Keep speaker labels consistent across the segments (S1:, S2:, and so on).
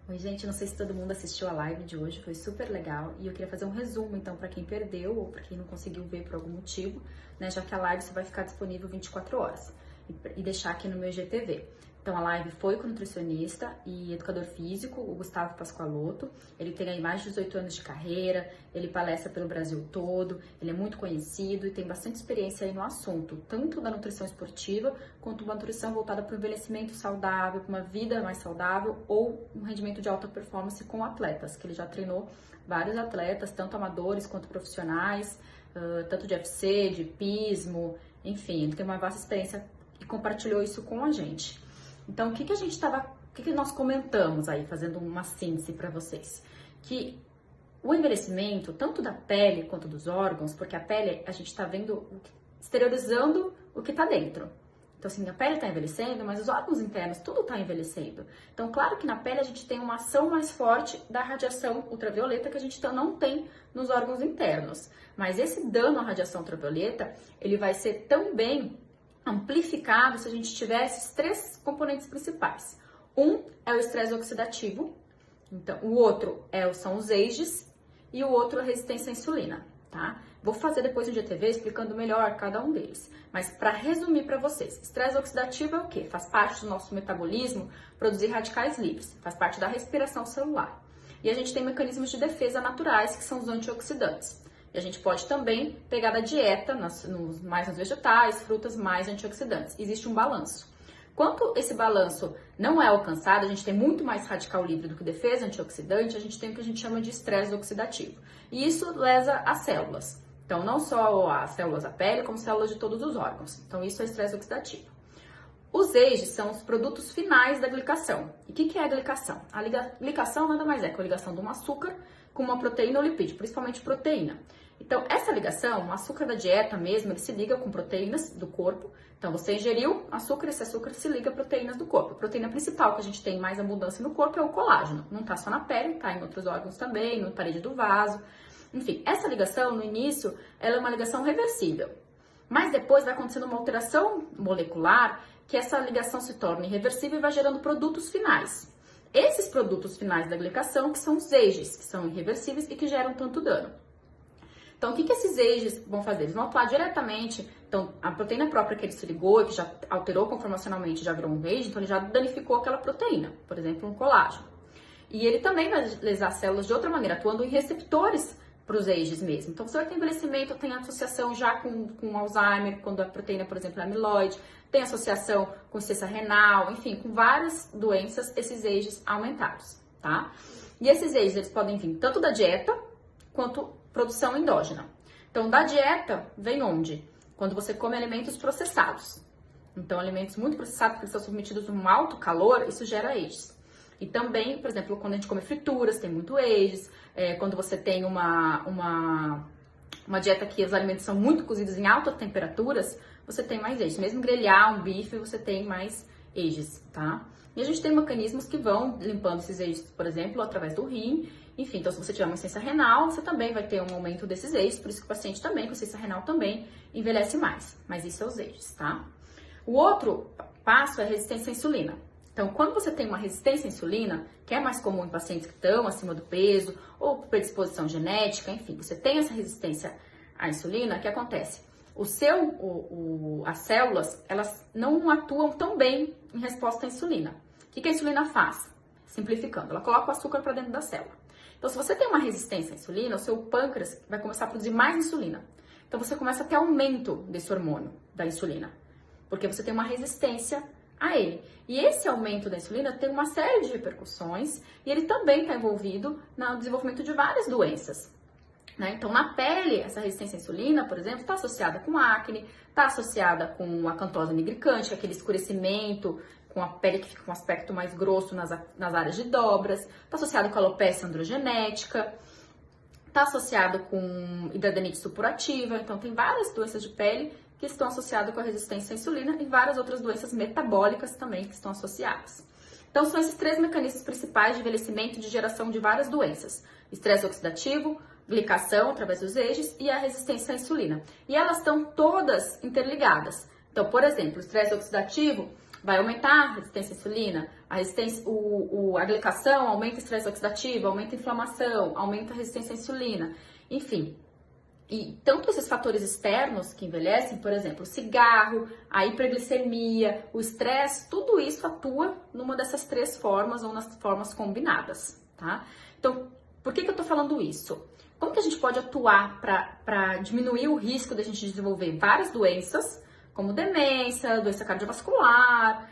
S1: Oi, gente, não sei se todo mundo assistiu a live de hoje, foi super legal e eu queria fazer um resumo, então, para quem perdeu ou para quem não conseguiu ver por algum motivo, né, já que a live só vai ficar disponível 24 horas e deixar aqui no meu IGTV. Então, a live foi com o nutricionista e educador físico, o Gustavo Pascoaloto. Ele tem aí mais de 18 anos de carreira, ele palestra pelo Brasil todo, ele é muito conhecido e tem bastante experiência aí no assunto, tanto da nutrição esportiva, quanto uma nutrição voltada para o envelhecimento saudável, para uma vida mais saudável ou um rendimento de alta performance com atletas, que ele já treinou vários atletas, tanto amadores quanto profissionais, tanto de UFC, de hipismo, enfim, ele tem uma vasta experiência e compartilhou isso com a gente. Então, o que nós comentamos aí, fazendo uma síntese para vocês? Que o envelhecimento, tanto da pele quanto dos órgãos, porque a pele, a gente está vendo, exteriorizando o que está dentro. Então, assim, a pele está envelhecendo, mas os órgãos internos, tudo está envelhecendo. Então, claro que na pele a gente tem uma ação mais forte da radiação ultravioleta que a gente não tem nos órgãos internos. Mas esse dano à radiação ultravioleta, ele vai ser também amplificado se a gente tiver esses três componentes principais. Um é o estresse oxidativo, então, o outro são os AGEs e o outro é a resistência à insulina, tá? Vou fazer depois um IGTV explicando melhor cada um deles. Mas para resumir para vocês, estresse oxidativo é o quê? Faz parte do nosso metabolismo produzir radicais livres, faz parte da respiração celular. E a gente tem mecanismos de defesa naturais que são os antioxidantes. E a gente pode também pegar da dieta, mais nos vegetais, frutas, mais antioxidantes. Existe um balanço. Quando esse balanço não é alcançado, a gente tem muito mais radical livre do que defesa antioxidante, a gente tem o que a gente chama de estresse oxidativo. E isso lesa as células. Então, não só as células da pele, como células de todos os órgãos. Então, isso é estresse oxidativo. Os AGEs são os produtos finais da glicação. E o que é a glicação? A glicação nada mais é que a ligação de um açúcar com uma proteína ou lipídio, principalmente proteína. Então, essa ligação, o açúcar da dieta mesmo, ele se liga com proteínas do corpo. Então, você ingeriu açúcar, esse açúcar se liga a proteínas do corpo. A proteína principal que a gente tem mais abundância no corpo é o colágeno. Não está só na pele, está em outros órgãos também, na parede do vaso. Enfim, essa ligação, no início, ela é uma ligação reversível. Mas depois vai acontecendo uma alteração molecular que essa ligação se torna irreversível e vai gerando produtos finais. Esses produtos finais da glicação que são os AGEs, que são irreversíveis e que geram tanto dano. Então, o que esses AGEs vão fazer? Eles vão atuar diretamente, então, a proteína própria que ele se ligou e que já alterou conformacionalmente, já virou um AGE, então ele já danificou aquela proteína, por exemplo, um colágeno. E ele também vai lesar células de outra maneira, atuando em receptores para os AGEs mesmo. Então, você vai ter envelhecimento, tem associação já com Alzheimer, quando a proteína, por exemplo, é amiloide, tem associação com insuficiência renal, enfim, com várias doenças, esses AGEs aumentados, tá? E esses AGEs, eles podem vir tanto da dieta, quanto produção endógena. Então, da dieta vem onde? Quando você come alimentos processados. Então, alimentos muito processados, que estão submetidos a um alto calor, isso gera AGEs. E também, por exemplo, quando a gente come frituras, tem muito AGEs. Quando você tem uma dieta que os alimentos são muito cozidos em altas temperaturas, você tem mais AGEs. Mesmo grelhar um bife, você tem mais AGEs, tá? E a gente tem mecanismos que vão limpando esses AGEs, por exemplo, através do rim. Enfim, então se você tiver uma insuficiência renal, você também vai ter um aumento desses AGEs, por isso que o paciente também com insuficiência renal também envelhece mais. Mas isso é os AGEs, tá? O outro passo é a resistência à insulina. Então, quando você tem uma resistência à insulina, que é mais comum em pacientes que estão acima do peso ou por predisposição genética, enfim, você tem essa resistência à insulina, o que acontece? As células, elas não atuam tão bem em resposta à insulina. O que a insulina faz? Simplificando, ela coloca o açúcar para dentro da célula. Então, se você tem uma resistência à insulina, o seu pâncreas vai começar a produzir mais insulina. Então, você começa a ter aumento desse hormônio, da insulina, porque você tem uma resistência a ele. E esse aumento da insulina tem uma série de repercussões e ele também está envolvido no desenvolvimento de várias doenças. Né? Então, na pele, essa resistência à insulina, por exemplo, está associada com acne, está associada com acantose nigricante, aquele escurecimento, com a pele que fica com um aspecto mais grosso nas áreas de dobras, está associado com alopecia androgenética, está associado com hidradenitis supurativa, então tem várias doenças de pele que estão associadas com a resistência à insulina e várias outras doenças metabólicas também que estão associadas. Então são esses três mecanismos principais de envelhecimento e de geração de várias doenças: estresse oxidativo, glicação através dos AGEs e a resistência à insulina. E elas estão todas interligadas. Então, por exemplo, o estresse oxidativo Vai aumentar a resistência à insulina, a glicação aumenta o estresse oxidativo, aumenta a inflamação, aumenta a resistência à insulina, enfim. E tanto esses fatores externos que envelhecem, por exemplo, o cigarro, a hiperglicemia, o estresse, tudo isso atua numa dessas 3 formas ou nas formas combinadas, tá? Então, por que eu tô falando isso? Como que a gente pode atuar para diminuir o risco de a gente desenvolver várias doenças, como demência, doença cardiovascular,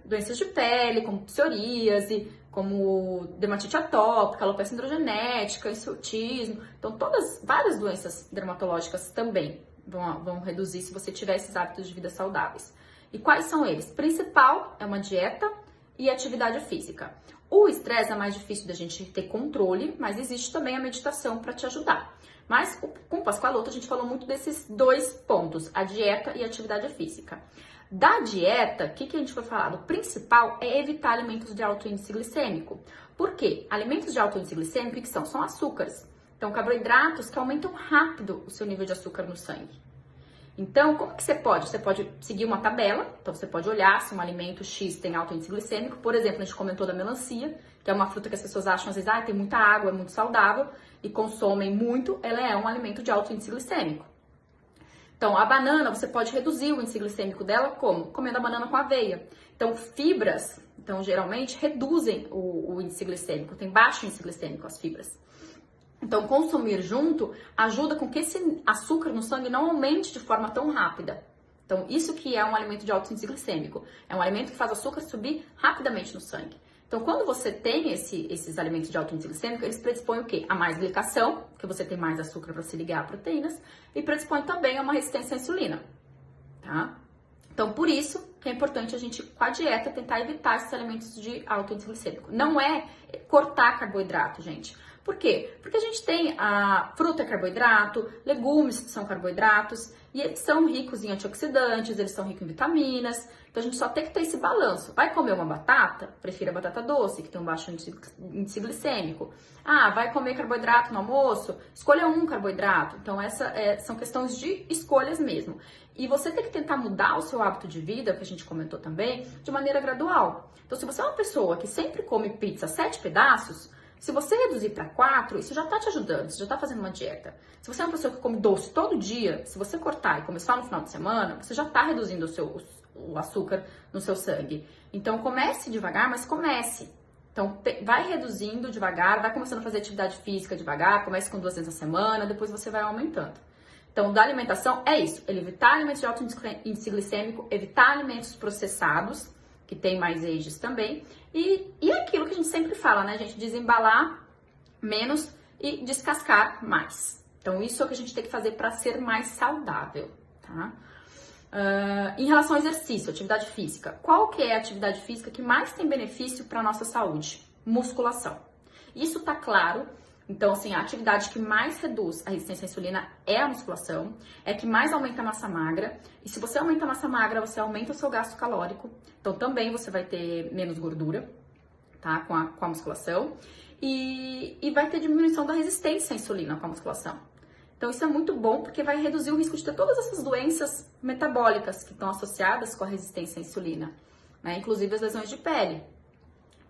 S1: doenças de pele, como psoríase, como dermatite atópica, alopecia androgenética, hirsutismo. Então, várias doenças dermatológicas também vão reduzir se você tiver esses hábitos de vida saudáveis. E quais são eles? Principal é uma dieta e atividade física. O estresse é mais difícil da gente ter controle, mas existe também a meditação para te ajudar. Mas com o Pascoaloto a gente falou muito desses 2 pontos, a dieta e a atividade física. Da dieta, o que a gente foi falar? O principal é evitar alimentos de alto índice glicêmico. Por quê? Alimentos de alto índice glicêmico, que são açúcares. Então, carboidratos que aumentam rápido o seu nível de açúcar no sangue. Então, como que você pode? Você pode seguir uma tabela, então você pode olhar se um alimento X tem alto índice glicêmico. Por exemplo, a gente comentou da melancia, que é uma fruta que as pessoas acham às vezes, tem muita água, é muito saudável, e consomem muito, ela é um alimento de alto índice glicêmico. Então, a banana, você pode reduzir o índice glicêmico dela como? Comendo a banana com aveia. Então, fibras, geralmente reduzem o índice glicêmico, tem baixo índice glicêmico as fibras. Então, consumir junto ajuda com que esse açúcar no sangue não aumente de forma tão rápida. Então, isso que é um alimento de alto índice glicêmico. É um alimento que faz o açúcar subir rapidamente no sangue. Então, quando você tem esses alimentos de alto índice glicêmico, eles predispõem o quê? A mais glicação, porque você tem mais açúcar para se ligar a proteínas, e predispõe também a uma resistência à insulina, tá? Então, por isso que é importante a gente, com a dieta, tentar evitar esses alimentos de alto índice glicêmico. Não é cortar carboidrato, gente. Por quê? Porque a gente tem a fruta é carboidrato, legumes são carboidratos, e eles são ricos em antioxidantes, eles são ricos em vitaminas, então a gente só tem que ter esse balanço. Vai comer uma batata? Prefira a batata doce, que tem um baixo índice glicêmico. Vai comer carboidrato no almoço? Escolha um carboidrato. Então são questões de escolhas mesmo. E você tem que tentar mudar o seu hábito de vida, que a gente comentou também, de maneira gradual. Então, se você é uma pessoa que sempre come pizza 7 pedaços, se você reduzir para 4, isso já tá te ajudando, você já tá fazendo uma dieta. Se você é uma pessoa que come doce todo dia, se você cortar e começar no final de semana, você já tá reduzindo o açúcar no seu sangue. Então, comece devagar, mas comece. Então, vai reduzindo devagar, vai começando a fazer atividade física devagar, comece com 2 vezes na semana, depois você vai aumentando. Então, da alimentação é isso, evitar alimentos de alto índice glicêmico, evitar alimentos processados, que tem mais ages também, e aquilo que a gente sempre fala, né, gente? Desembalar menos e descascar mais. Então, isso é o que a gente tem que fazer para ser mais saudável, tá? Em relação ao exercício, atividade física, qual que é a atividade física que mais tem benefício para a nossa saúde? Musculação. Isso tá claro. Então, assim, a atividade que mais reduz a resistência à insulina é a musculação, é que mais aumenta a massa magra. E se você aumenta a massa magra, você aumenta o seu gasto calórico. Então, também você vai ter menos gordura, tá? Com a musculação. E vai ter diminuição da resistência à insulina com a musculação. Então, isso é muito bom porque vai reduzir o risco de ter todas essas doenças metabólicas que estão associadas com a resistência à insulina, né? Inclusive as lesões de pele.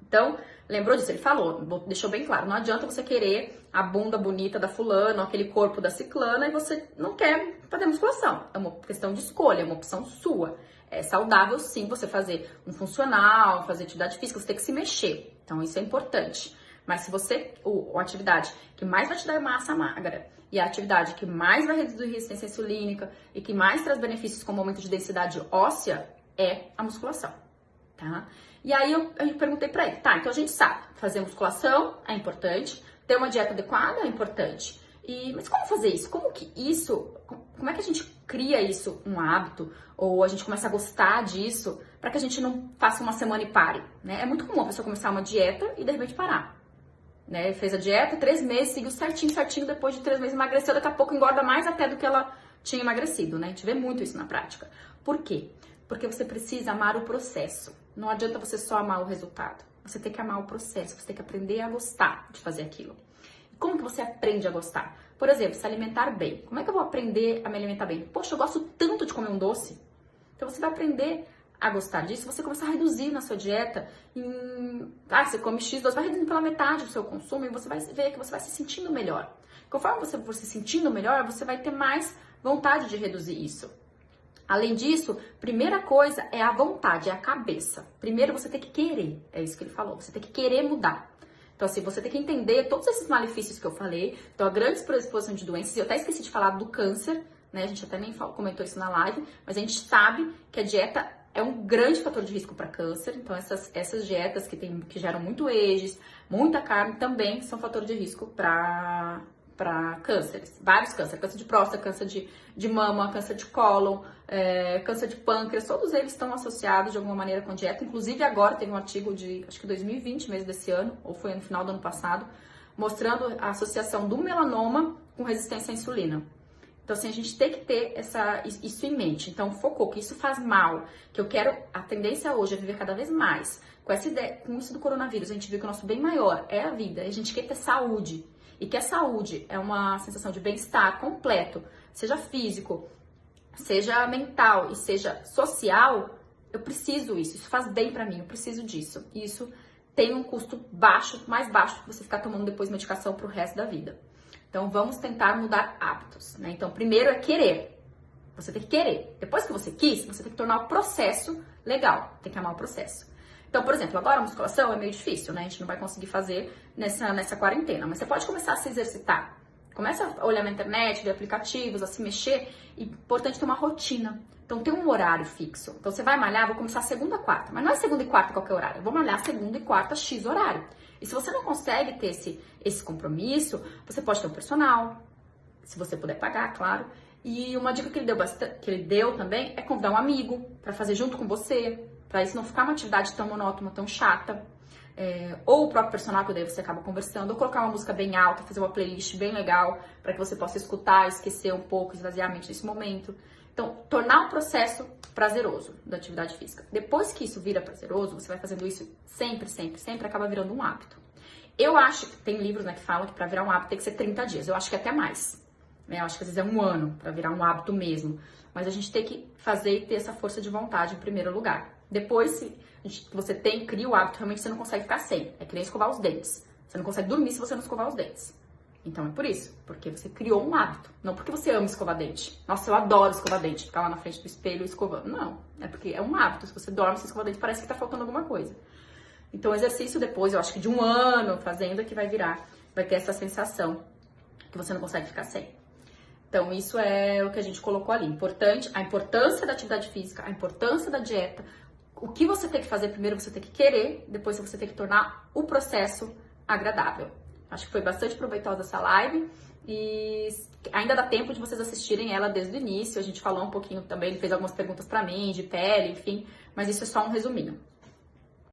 S1: Então, lembrou disso? Ele falou, deixou bem claro, não adianta você querer a bunda bonita da fulana, ou aquele corpo da ciclana, e você não quer fazer musculação. É uma questão de escolha, é uma opção sua. É saudável, sim, você fazer um funcional, fazer atividade física, você tem que se mexer. Então, isso é importante. Mas se você, a atividade que mais vai te dar massa magra, e a atividade que mais vai reduzir resistência insulínica, e que mais traz benefícios como aumento de densidade óssea, é a musculação, tá? E aí eu perguntei pra ele, tá, então a gente sabe, fazer musculação é importante, ter uma dieta adequada é importante. Mas como fazer isso? Como é que a gente cria isso, um hábito, ou a gente começa a gostar disso, para que a gente não faça uma semana e pare, né? É muito comum a pessoa começar uma dieta e de repente parar, né? Fez a dieta, 3 meses, seguiu certinho, depois de 3 meses emagreceu, daqui a pouco engorda mais até do que ela tinha emagrecido, né? A gente vê muito isso na prática. Por quê? Porque você precisa amar o processo. Não adianta você só amar o resultado. Você tem que amar o processo, você tem que aprender a gostar de fazer aquilo. Como que você aprende a gostar? Por exemplo, se alimentar bem. Como é que eu vou aprender a me alimentar bem? Poxa, eu gosto tanto de comer um doce. Então você vai aprender a gostar disso, você começar a reduzir na sua dieta. Você come X2, vai reduzindo pela metade o seu consumo e você vai ver que você vai se sentindo melhor. Conforme você for se sentindo melhor, você vai ter mais vontade de reduzir isso. Além disso, primeira coisa é a vontade, é a cabeça. Primeiro você tem que querer, é isso que ele falou, você tem que querer mudar. Então assim, você tem que entender todos esses malefícios que eu falei, então a grande predisposição de doenças, eu até esqueci de falar do câncer, né? A gente até nem comentou isso na live, mas a gente sabe que a dieta é um grande fator de risco para câncer, então essas dietas que geram muito EGEs, muita carne, também são fator de risco para cânceres, vários cânceres, câncer de próstata, câncer de mama, câncer de cólon, câncer de pâncreas, todos eles estão associados de alguma maneira com dieta. Inclusive agora teve um artigo de, acho que 2020, mês desse ano, ou foi no final do ano passado, mostrando a associação do melanoma com resistência à insulina. Então, assim, a gente tem que ter isso em mente. Então, focou que isso faz mal, que a tendência hoje é viver cada vez mais. Com essa ideia, com isso do coronavírus, a gente viu que o nosso bem maior é a vida, a gente quer ter saúde. E que a saúde é uma sensação de bem-estar completo, seja físico, seja mental e seja social, eu preciso isso faz bem pra mim, eu preciso disso. E isso tem um custo baixo, mais baixo que você ficar tomando depois medicação pro resto da vida. Então vamos tentar mudar hábitos, né? Então primeiro é querer, você tem que querer. Depois que você quis, você tem que tornar o processo legal, tem que amar o processo. Então, por exemplo, agora a musculação é meio difícil, né? A gente não vai conseguir fazer nessa quarentena, mas você pode começar a se exercitar. Começa a olhar na internet, ver aplicativos, a se mexer. E é importante ter uma rotina. Então, tem um horário fixo. Então, você vai malhar, vou começar segunda, quarta. Mas não é segunda e quarta qualquer horário. Eu vou malhar segunda e quarta, X horário. E se você não consegue ter esse compromisso, você pode ter um personal, se você puder pagar, claro. E uma dica que ele deu também é convidar um amigo para fazer junto com você, para isso não ficar uma atividade tão monótona, tão chata. Ou o próprio personal, que daí você acaba conversando, ou colocar uma música bem alta, fazer uma playlist bem legal, para que você possa escutar, esquecer um pouco, esvaziar a mente nesse momento. Então, tornar o processo prazeroso da atividade física. Depois que isso vira prazeroso, você vai fazendo isso sempre, sempre, sempre, acaba virando um hábito. Eu acho que tem livros, né, que falam que para virar um hábito tem que ser 30 dias. Eu acho que é até mais. Né? Eu acho que às vezes é um ano para virar um hábito mesmo. Mas a gente tem que fazer e ter essa força de vontade em primeiro lugar. Depois, se você cria o hábito, realmente você não consegue ficar sem. É que nem escovar os dentes. Você não consegue dormir se você não escovar os dentes. Então é por isso, porque você criou um hábito. Não porque você ama escovar dente. Nossa, eu adoro escovar dente, ficar lá na frente do espelho escovando. Não, é porque é um hábito. Se você dorme, você escova dente, parece que tá faltando alguma coisa. Então o exercício depois, eu acho que de um ano fazendo é que vai ter essa sensação que você não consegue ficar sem. Então isso é o que a gente colocou ali. A importância da atividade física, a importância da dieta. O que você tem que fazer primeiro, você tem que querer, depois você tem que tornar o processo agradável. Acho que foi bastante proveitosa essa live e ainda dá tempo de vocês assistirem ela desde o início. A gente falou um pouquinho também, ele fez algumas perguntas pra mim, de pele, enfim, mas isso é só um resuminho.